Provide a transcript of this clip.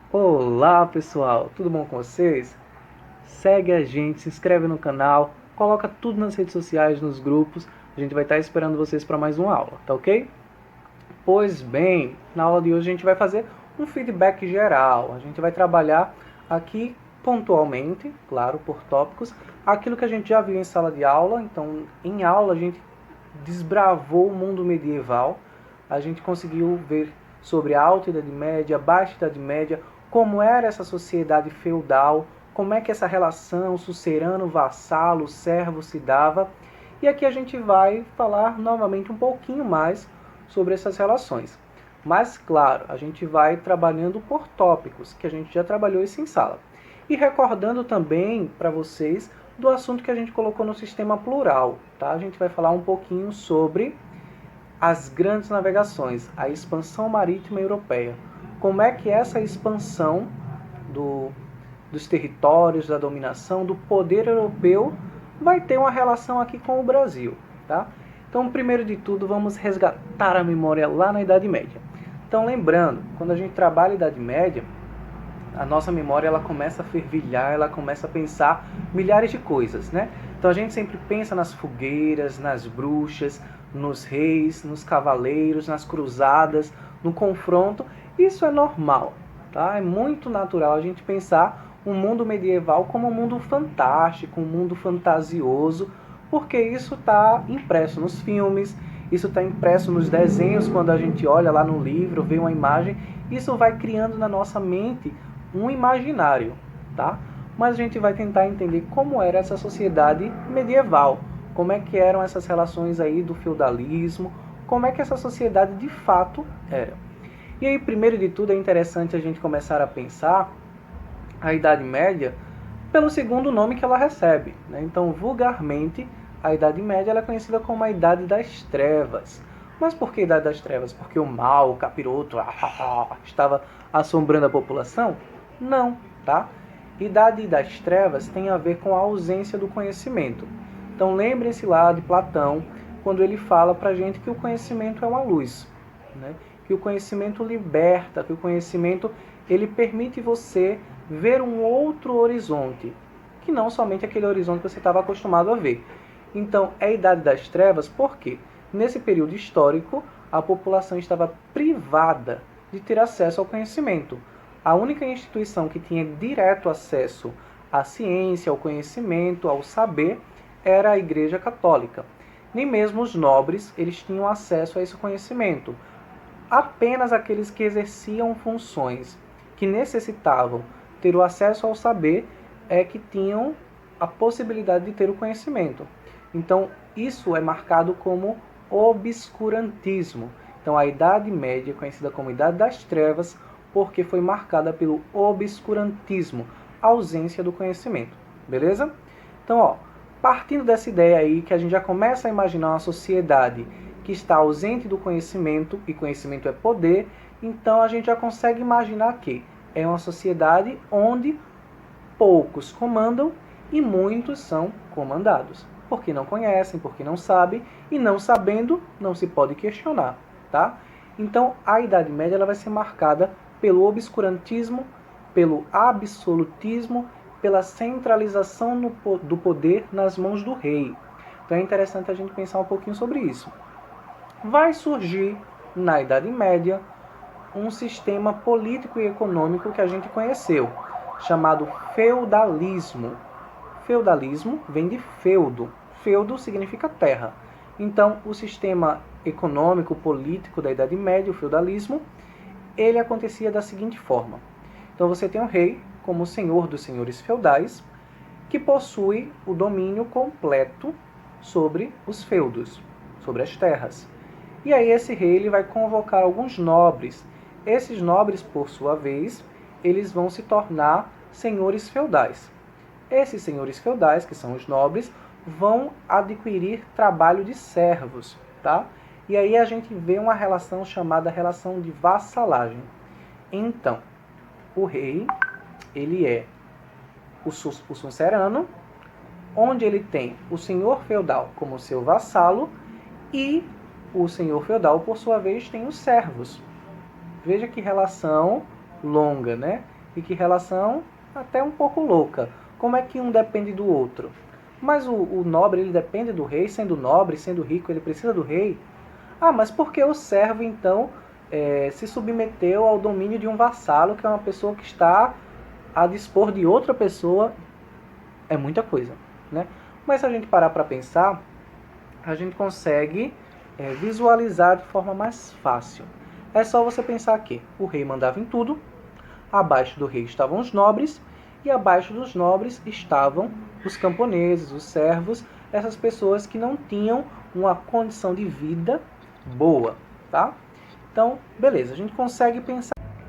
Olá pessoal, tudo bom com vocês? Segue a gente, se inscreve no canal, coloca tudo nas redes sociais, nos grupos. A gente vai estar esperando vocês para mais uma aula, tá ok? Pois bem, na aula de hoje a gente vai fazer um feedback geral. A gente vai trabalhar aqui pontualmente, claro, por tópicos, aquilo que a gente já viu em sala de aula. Então, em aula a gente desbravou o mundo medieval. A gente conseguiu ver sobre a Alta Idade Média, a Baixa Idade Média, como era essa sociedade feudal, como é que essa relação sucerano-vassalo, servo se dava. E aqui a gente vai falar novamente um pouquinho mais sobre essas relações. Mas, claro, a gente vai trabalhando por tópicos, que a gente já trabalhou isso em sala. E recordando também para vocês do assunto que a gente colocou no sistema plural, tá? A gente vai falar um pouquinho sobre as grandes navegações, a expansão marítima europeia. Como é que essa expansão dos territórios, da dominação, do poder europeu vai ter uma relação aqui com o Brasil, tá? Então, primeiro de tudo, vamos resgatar a memória lá na Idade Média. Então, lembrando, quando a gente trabalha a Idade Média, a nossa memória ela começa a fervilhar, ela começa a pensar milhares de coisas, né? Então a gente sempre pensa nas fogueiras, nas bruxas, nos reis, nos cavaleiros, nas cruzadas, no confronto. Isso é normal, tá? É muito natural a gente pensar um mundo medieval como um mundo fantástico, um mundo fantasioso, porque isso está impresso nos filmes, isso está impresso nos desenhos, quando a gente olha lá no livro, vê uma imagem, isso vai criando na nossa mente um imaginário, tá? Mas a gente vai tentar entender como era essa sociedade medieval, como é que eram essas relações aí do feudalismo, como é que essa sociedade de fato era. E aí, primeiro de tudo, é interessante a gente começar a pensar a Idade Média pelo segundo nome que ela recebe, né? Então, vulgarmente, a Idade Média ela é conhecida como a Idade das Trevas. Mas por que Idade das Trevas? Porque o mal, o capiroto, estava assombrando a população? Não, tá? Idade das Trevas tem a ver com a ausência do conhecimento. Então lembrem-se lá de Platão, quando ele fala pra gente que o conhecimento é uma luz, né? Que o conhecimento liberta, que o conhecimento ele permite você ver um outro horizonte, que não somente aquele horizonte que você estava acostumado a ver. Então, é a Idade das Trevas porque, nesse período histórico, a população estava privada de ter acesso ao conhecimento. A única instituição que tinha direto acesso à ciência, ao conhecimento, ao saber, era a Igreja Católica. Nem mesmo os nobres eles tinham acesso a esse conhecimento. Apenas aqueles que exerciam funções que necessitavam ter o acesso ao saber é que tinham a possibilidade de ter o conhecimento. Então, isso é marcado como obscurantismo. Então, a Idade Média é conhecida como Idade das Trevas porque foi marcada pelo obscurantismo, ausência do conhecimento. Beleza? Então, ó, partindo dessa ideia aí que a gente já começa a imaginar uma sociedade que está ausente do conhecimento, e conhecimento é poder, então a gente já consegue imaginar que é uma sociedade onde poucos comandam e muitos são comandados. Porque não conhecem, porque não sabem, e não sabendo, não se pode questionar, tá? Então, a Idade Média ela vai ser marcada pelo obscurantismo, pelo absolutismo, pela centralização do poder nas mãos do rei. Então é interessante a gente pensar um pouquinho sobre isso. Vai surgir, na Idade Média, um sistema político e econômico que a gente conheceu, chamado feudalismo. Feudalismo vem de feudo. Feudo significa terra. Então, o sistema econômico, político da Idade Média, o feudalismo, ele acontecia da seguinte forma. Então, você tem um rei, como o senhor dos senhores feudais, que possui o domínio completo sobre os feudos, sobre as terras. E aí esse rei ele vai convocar alguns nobres. Esses nobres, por sua vez, eles vão se tornar senhores feudais. Esses senhores feudais, que são os nobres, vão adquirir trabalho de servos, tá? E aí a gente vê uma relação chamada relação de vassalagem. Então, o rei, ele é o suzerano, onde ele tem o senhor feudal como seu vassalo e o senhor feudal, por sua vez, tem os servos. Veja que relação longa, né? E que relação até um pouco louca. Como é que um depende do outro? Mas o nobre, ele depende do rei, sendo nobre, sendo rico, ele precisa do rei? Ah, mas por que o servo, então, se submeteu ao domínio de um vassalo, que é uma pessoa que está a dispor de outra pessoa? É muita coisa, né? Mas se a gente parar para pensar, a gente consegue visualizar de forma mais fácil. É só você pensar que o rei mandava em tudo, abaixo do rei estavam os nobres, e abaixo dos nobres estavam os camponeses, os servos, essas pessoas que não tinham uma condição de vida boa, tá? Então, beleza, a gente consegue pensar